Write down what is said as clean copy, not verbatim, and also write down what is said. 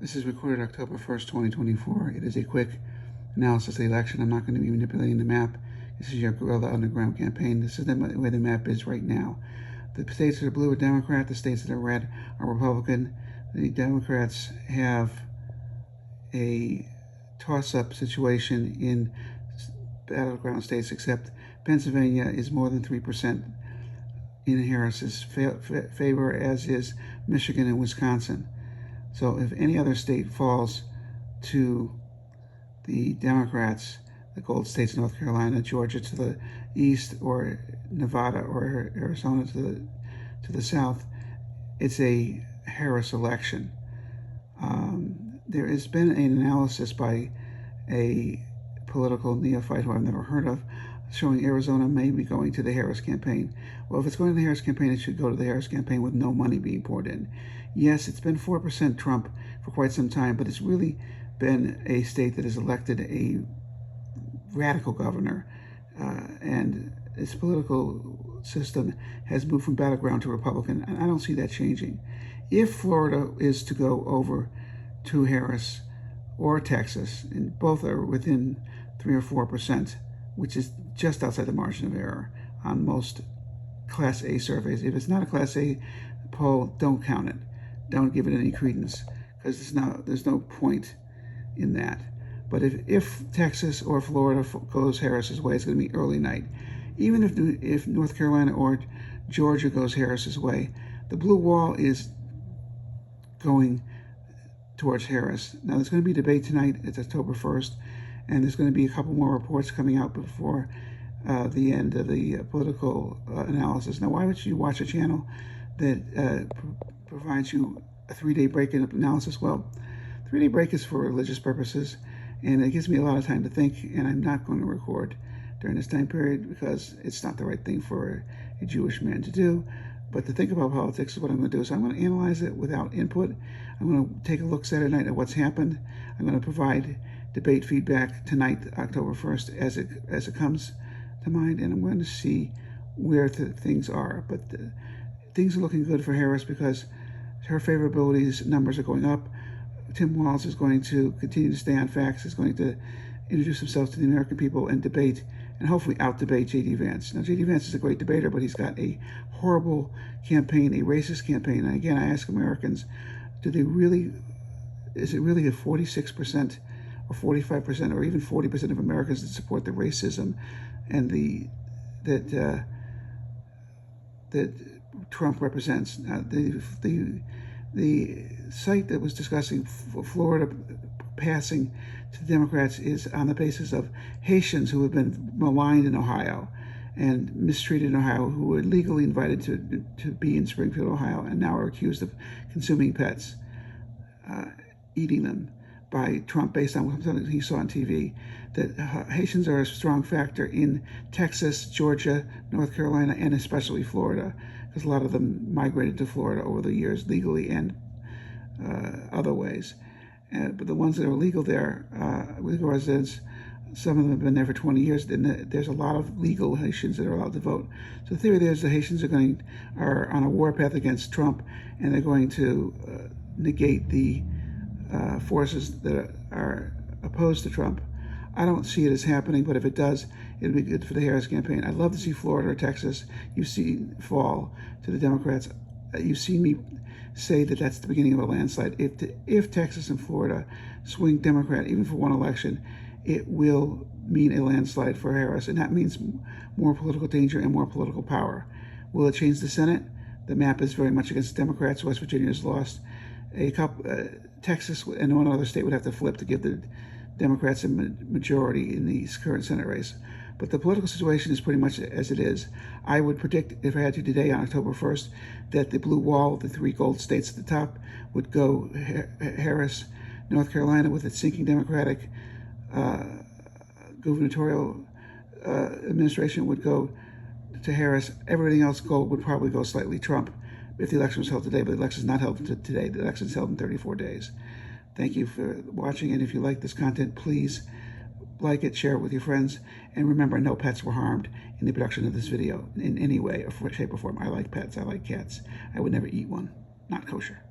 This is recorded October 1st, 2024. It is a quick analysis of the election. I'm not going to be manipulating the map. This is your guerrilla underground campaign. This is the way the map is right now. The states that are blue are Democrat. The states that are red are Republican. The Democrats have a toss-up situation in battleground states, except Pennsylvania is more than 3% in Harris's favor, as is Michigan and Wisconsin. So if any other state falls to the Democrats, the gold states, North Carolina, Georgia to the east, or Nevada or Arizona to the south, it's a Harris election. There has been an analysis by a political neophyte who I've never heard of, showing Arizona may be going to the Harris campaign. Well, if it's going to the Harris campaign, it should go to the Harris campaign with no money being poured in. Yes, it's been 4% Trump for quite some time, but it's really been a state that has elected a radical governor, and its political system has moved from battleground to Republican, and I don't see that changing. If Florida is to go over to Harris or Texas, and both are within 3 or 4%, which is just outside the margin of error on most Class A surveys. If it's not a Class A poll, don't count it. Don't give it any credence, because there's no point in that. But if Texas or Florida goes Harris's way, it's going to be early night. Even if North Carolina or Georgia goes Harris's way, the blue wall is going towards Harris. Now, there's going to be a debate tonight. It's October 1st, and there's going to be a couple more reports coming out before the end of the political analysis. Now, why would you watch a channel that provides you a 3-day break in analysis? Well, 3-day break is for religious purposes, and it gives me a lot of time to think, and I'm not going to record during this time period because it's not the right thing for a Jewish man to do. But to think about politics is what I'm going to do. So I'm going to analyze it without input. I'm going to take a look Saturday night at what's happened. I'm going to provide debate feedback tonight, October 1st, as it comes to mind, and I'm going to see where things are. But things are looking good for Harris because her favorability numbers are going up. Tim Walz is going to continue to stay on facts. He's going to introduce himself to the American people and debate, and hopefully out-debate J.D. Vance. Now, J.D. Vance is a great debater, but he's got a horrible campaign, a racist campaign. And again, I ask Americans, is it really a 46% or 45% or even 40% of Americans that support the racism and that Trump represents? Now, the site that was discussing Florida passing to the Democrats is on the basis of Haitians who have been maligned in Ohio and mistreated in Ohio, who were legally invited to be in Springfield, Ohio, and now are accused of consuming pets, eating them by Trump based on something he saw on TV. That Haitians are a strong factor in Texas, Georgia, North Carolina, and especially Florida, because a lot of them migrated to Florida over the years, legally and other ways. But the ones that are legal there, legal residents, some of them have been there for 20 years. Then there's a lot of legal Haitians that are allowed to vote. So the theory there is the Haitians are on a warpath against Trump, and they're going to negate the forces that are opposed to Trump. I don't see it as happening, but if it does, it'll be good for the Harris campaign. I'd love to see Florida or Texas fall to the Democrats. You've seen me say that that's the beginning of a landslide. If Texas and Florida swing Democrat, even for one election, it will mean a landslide for Harris, and that means more political danger and more political power. Will it change the Senate? The map is very much against Democrats. West Virginia has lost. Texas and one other state would have to flip to give the Democrats a majority in the current Senate race. But the political situation is pretty much as it is. I would predict, if I had to today on October 1st, that the blue wall, the 3 gold states at the top, would go Harris. North Carolina, with its sinking Democratic gubernatorial administration, would go to Harris. Everything else would probably go slightly Trump if the election was held today, but the election is not held today. The election is held in 34 days. Thank you for watching, and if you like this content, please like it, share it with your friends, and remember, no pets were harmed in the production of this video in any way or shape or form. I like pets. I like cats. I would never eat one. Not kosher.